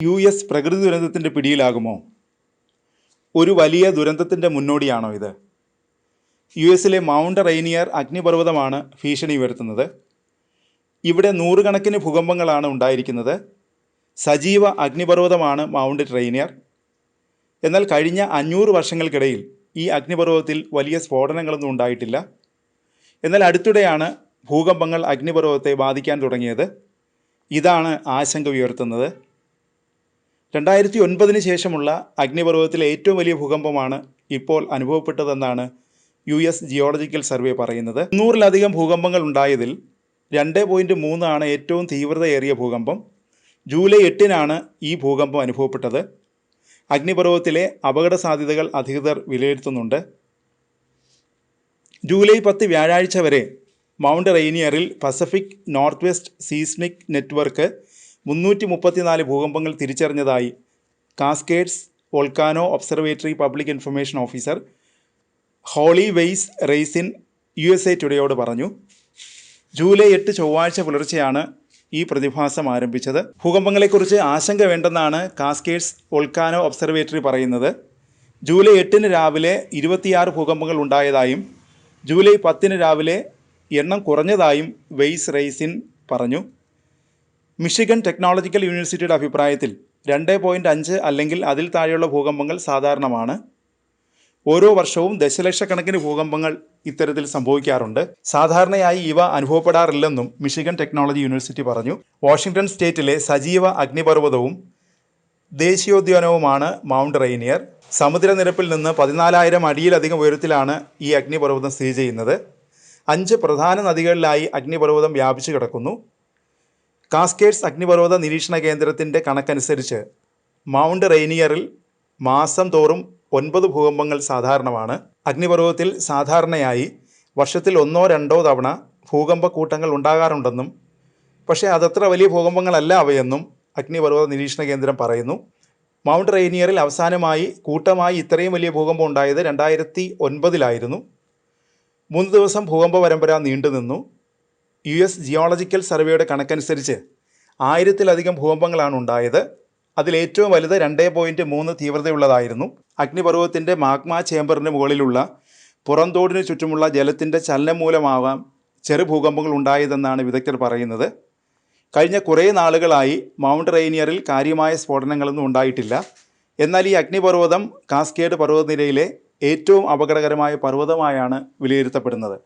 US പ്രകൃതി ദുരന്തത്തിൻ്റെ പിടിയിലാകുമോ? ഒരു വലിയ ദുരന്തത്തിൻ്റെ മുന്നോടിയാണോ ഇത്? US മൗണ്ട് റെയ്നിയർ അഗ്നിപർവ്വതമാണ് ഭീഷണി ഉയർത്തുന്നത്. ഇവിടെ നൂറുകണക്കിന് ഭൂകമ്പങ്ങളാണ് ഉണ്ടായിരിക്കുന്നത്. സജീവ അഗ്നിപർവ്വതമാണ് മൗണ്ട് റെയ്നിയർ. എന്നാൽ കഴിഞ്ഞ 500 വർഷങ്ങൾക്കിടയിൽ ഈ അഗ്നിപർവ്വതത്തിൽ വലിയ സ്ഫോടനങ്ങളൊന്നും ഉണ്ടായിട്ടില്ല. എന്നാൽ അടുത്തിടെയാണ് ഭൂകമ്പങ്ങൾ അഗ്നിപർവ്വതത്തെ ബാധിക്കാൻ തുടങ്ങിയത്. ഇതാണ് ആശങ്ക ഉയർത്തുന്നത്. 2009 ശേഷമുള്ള അഗ്നിപർവ്വതത്തിലെ ഏറ്റവും വലിയ ഭൂകമ്പമാണ് ഇപ്പോൾ അനുഭവപ്പെട്ടതെന്നാണ് US ജിയോളജിക്കൽ സർവേ പറയുന്നത്. 300-ലധികം ഭൂകമ്പങ്ങൾ ഉണ്ടായതിൽ 2.3 ആണ് ഏറ്റവും തീവ്രതയേറിയ ഭൂകമ്പം. ജൂലൈ 8-നാണ് ഈ ഭൂകമ്പം അനുഭവപ്പെട്ടത്. അഗ്നിപർവ്വതത്തിലെ അപകട സാധ്യതകൾ അധികൃതർ വിലയിരുത്തുന്നുണ്ട്. ജൂലൈ 10 വ്യാഴാഴ്ച വരെ മൗണ്ട് റെയ്നിയറിൽ Pacific North West seismic network 334 ഭൂകമ്പങ്ങൾ തിരിച്ചറിഞ്ഞതായി Cascades Volcano Observatory public information officer Holly Weiss Racine USA ടുഡേയോട് പറഞ്ഞു. ജൂലൈ 8 ചൊവ്വാഴ്ച പുലർച്ചെയാണ് ഈ പ്രതിഭാസം ആരംഭിച്ചത്. ഭൂകമ്പങ്ങളെക്കുറിച്ച് ആശങ്ക വേണ്ടെന്നാണ് കാസ്കേഡ്സ് വോൾക്കാനോ ഒബ്സർവേറ്ററി പറയുന്നത്. ജൂലൈ 8 രാവിലെ 26 ഭൂകമ്പങ്ങൾ ഉണ്ടായതായും ജൂലൈ 10 രാവിലെ എണ്ണം കുറഞ്ഞതായും വെയ്സ് റെയ്സിൻ പറഞ്ഞു. മിഷിഗൺ ടെക്നോളജിക്കൽ യൂണിവേഴ്സിറ്റിയുടെ അഭിപ്രായത്തിൽ 2.5 അല്ലെങ്കിൽ അതിൽ താഴെയുള്ള ഭൂകമ്പങ്ങൾ സാധാരണമാണ്. ഓരോ വർഷവും ദശലക്ഷക്കണക്കിന് ഭൂകമ്പങ്ങൾ ഇത്തരത്തിൽ സംഭവിക്കാറുണ്ട്. സാധാരണയായി ഇവ അനുഭവപ്പെടാറില്ലെന്നും മിഷിഗൺ ടെക്നോളജി യൂണിവേഴ്സിറ്റി പറഞ്ഞു. വാഷിംഗ്ടൺ സ്റ്റേറ്റിലെ സജീവ അഗ്നിപർവ്വതവും ദേശീയോദ്യാനവുമാണ് മൗണ്ട് റെയ്നിയർ. സമുദ്രനിരപ്പിൽ നിന്ന് 14,000 അടിയിലധികം ഉയരത്തിലാണ് ഈ അഗ്നിപർവ്വതം സ്ഥിതി ചെയ്യുന്നത്. 5 പ്രധാന നദികളിലായി അഗ്നിപർവ്വതം വ്യാപിച്ചു കിടക്കുന്നു. കാസ്കേഡ്സ് അഗ്നിപർവ്വത നിരീക്ഷണ കേന്ദ്രത്തിൻ്റെ കണക്കനുസരിച്ച് മൗണ്ട് റെയ്നിയറിൽ മാസം തോറും 9 ഭൂകമ്പങ്ങൾ സാധാരണമാണ്. അഗ്നിപർവ്വതത്തിൽ സാധാരണയായി വർഷത്തിൽ 1-2 തവണ ഭൂകമ്പ കൂട്ടങ്ങൾ ഉണ്ടാകാറുണ്ടെന്നും പക്ഷേ അതത്ര വലിയ ഭൂകമ്പങ്ങളല്ല അവയെന്നും അഗ്നിപർവ്വത നിരീക്ഷണ കേന്ദ്രം പറയുന്നു. മൗണ്ട് റെയ്നിയറിൽ അവസാനമായി കൂട്ടമായി ഇത്രയും വലിയ ഭൂകമ്പം ഉണ്ടായത് 2009-ലായിരുന്നു. 3 ദിവസം ഭൂകമ്പ പരമ്പര നീണ്ടുനിന്നു. US ജിയോളജിക്കൽ സർവേയുടെ കണക്കനുസരിച്ച് 1000-ലധികം ഭൂകമ്പങ്ങളാണ് ഉണ്ടായത്. അതിലേറ്റവും വലുത് 2.3 തീവ്രതയുള്ളതായിരുന്നു. അഗ്നിപർവ്വതത്തിൻ്റെ മാഗ്മ ചേമ്പറിന് മുകളിലുള്ള പുറംതോടിന് ചുറ്റുമുള്ള ജലത്തിൻ്റെ ചലനം മൂലമാവാം ചെറു ഭൂകമ്പങ്ങൾ ഉണ്ടായതെന്നാണ് വിദഗ്ധർ പറയുന്നത്. കഴിഞ്ഞ കുറേ നാളുകളായി മൗണ്ട് റെയ്നിയറിൽ കാര്യമായ സ്ഫോടനങ്ങളൊന്നും ഉണ്ടായിട്ടില്ല. എന്നാൽ ഈ അഗ്നിപർവ്വതം കാസ്കേഡ് പർവ്വതനിരയിലെ ഏറ്റവും അപകടകരമായ പർവ്വതമായാണ് വിലയിരുത്തപ്പെടുന്നത്.